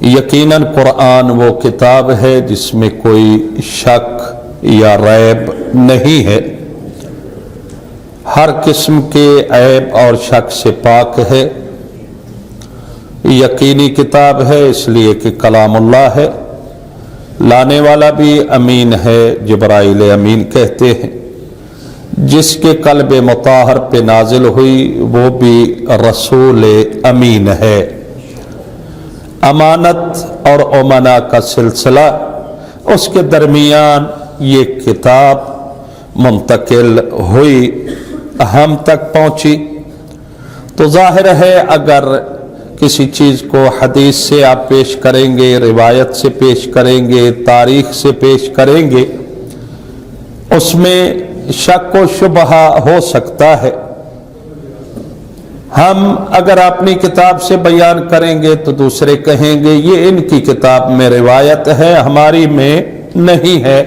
یقیناً قرآن وہ کتاب ہے جس میں کوئی شک یا ریب نہیں ہے، ہر قسم کے عیب اور شک سے پاک ہے، یقینی کتاب ہے اس لیے کہ کلام اللہ ہے، لانے والا بھی امین ہے، جبرائیل امین کہتے ہیں، جس کے قلب مطہر پہ نازل ہوئی وہ بھی رسول امین ہے۔ امانت اور امنا کا سلسلہ، اس کے درمیان یہ کتاب منتقل ہوئی، ہم تک پہنچی، تو ظاہر ہے اگر کسی چیز کو حدیث سے آپ پیش کریں گے، روایت سے پیش کریں گے، تاریخ سے پیش کریں گے، اس میں شک و شبہ ہو سکتا ہے۔ ہم اگر اپنی کتاب سے بیان کریں گے تو دوسرے کہیں گے یہ ان کی کتاب میں روایت ہے، ہماری میں نہیں ہے،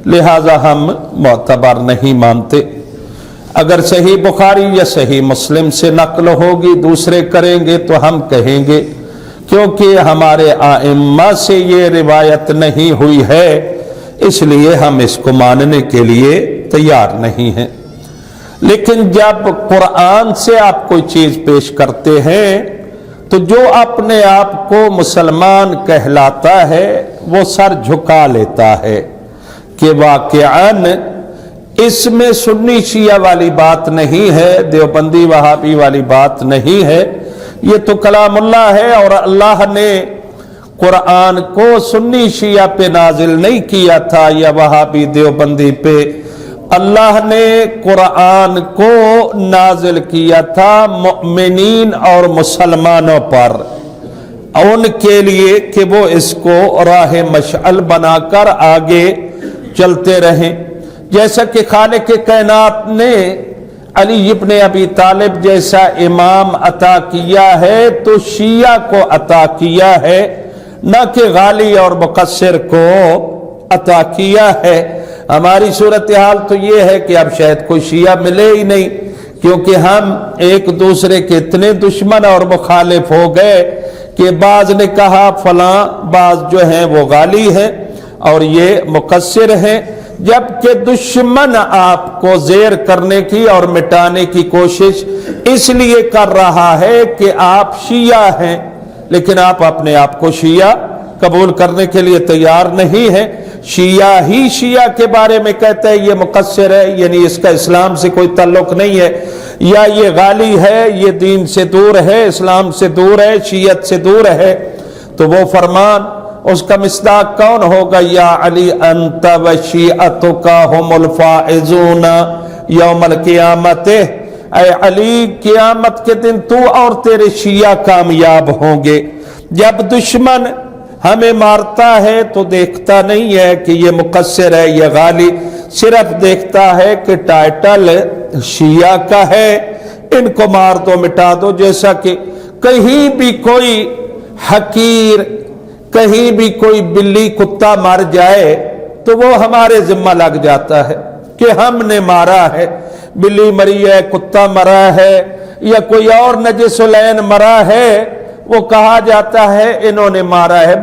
لہذا ہم معتبر نہیں مانتے۔ اگر صحیح بخاری یا صحیح مسلم سے نقل ہوگی دوسرے کریں گے تو ہم کہیں گے کیونکہ ہمارے ائمہ سے یہ روایت نہیں ہوئی ہے اس لیے ہم اس کو ماننے کے لیے تیار نہیں ہیں۔ لیکن جب قرآن سے آپ کوئی چیز پیش کرتے ہیں تو جو اپنے آپ کو مسلمان کہلاتا ہے وہ سر جھکا لیتا ہے کہ واقعاً اس میں سنی شیعہ والی بات نہیں ہے، دیوبندی وہابی والی بات نہیں ہے، یہ تو کلام اللہ ہے اور اللہ نے قرآن کو سنی شیعہ پہ نازل نہیں کیا تھا یا وہابی دیوبندی پہ، اللہ نے قرآن کو نازل کیا تھا مؤمنین اور مسلمانوں پر، ان کے لیے کہ وہ اس کو راہ مشعل بنا کر آگے چلتے رہیں۔ جیسا کہ خالق کائنات نے علی ابن ابی طالب جیسا امام عطا کیا ہے تو شیعہ کو عطا کیا ہے، نہ کہ غالی اور مقصر کو عطا کیا ہے۔ ہماری صورتحال تو یہ ہے کہ اب شاید کوئی شیعہ ملے ہی نہیں، کیونکہ ہم ایک دوسرے کے اتنے دشمن اور مخالف ہو گئے کہ بعض نے کہا فلاں، بعض جو ہیں وہ غالی ہیں اور یہ مقصر ہیں، جبکہ دشمن آپ کو زیر کرنے کی اور مٹانے کی کوشش اس لیے کر رہا ہے کہ آپ شیعہ ہیں، لیکن آپ اپنے آپ کو شیعہ قبول کرنے کے لیے تیار نہیں ہیں۔ شیعہ ہی شیعہ کے بارے میں کہتا ہے یہ مقصر ہے، یعنی اس کا اسلام سے کوئی تعلق نہیں ہے، یا یہ غالی ہے، یہ دین سے دور ہے، اسلام سے دور ہے، شیعت سے دور ہے، تو وہ فرمان اس کا مصداق کون ہوگا؟ یا علی انت و شیعتک هم الفائزون یوم القیامت، اے علی قیامت کے دن تو اور تیرے شیعہ کامیاب ہوں گے۔ جب دشمن ہمیں مارتا ہے تو دیکھتا نہیں ہے کہ یہ مقصر ہے یہ غالی، صرف دیکھتا ہے کہ ٹائٹل شیعہ کا ہے، ان کو مار دو مٹا دو۔ جیسا کہ کہیں بھی کوئی حقیر، کہیں بھی کوئی بلی کتا مر جائے تو وہ ہمارے ذمہ لگ جاتا ہے کہ ہم نے مارا ہے، بلی مری ہے، کتا مرا ہے، یا کوئی اور نجس العین مرا ہے، وہ کہا جاتا ہے انہوں نے مارا ہے۔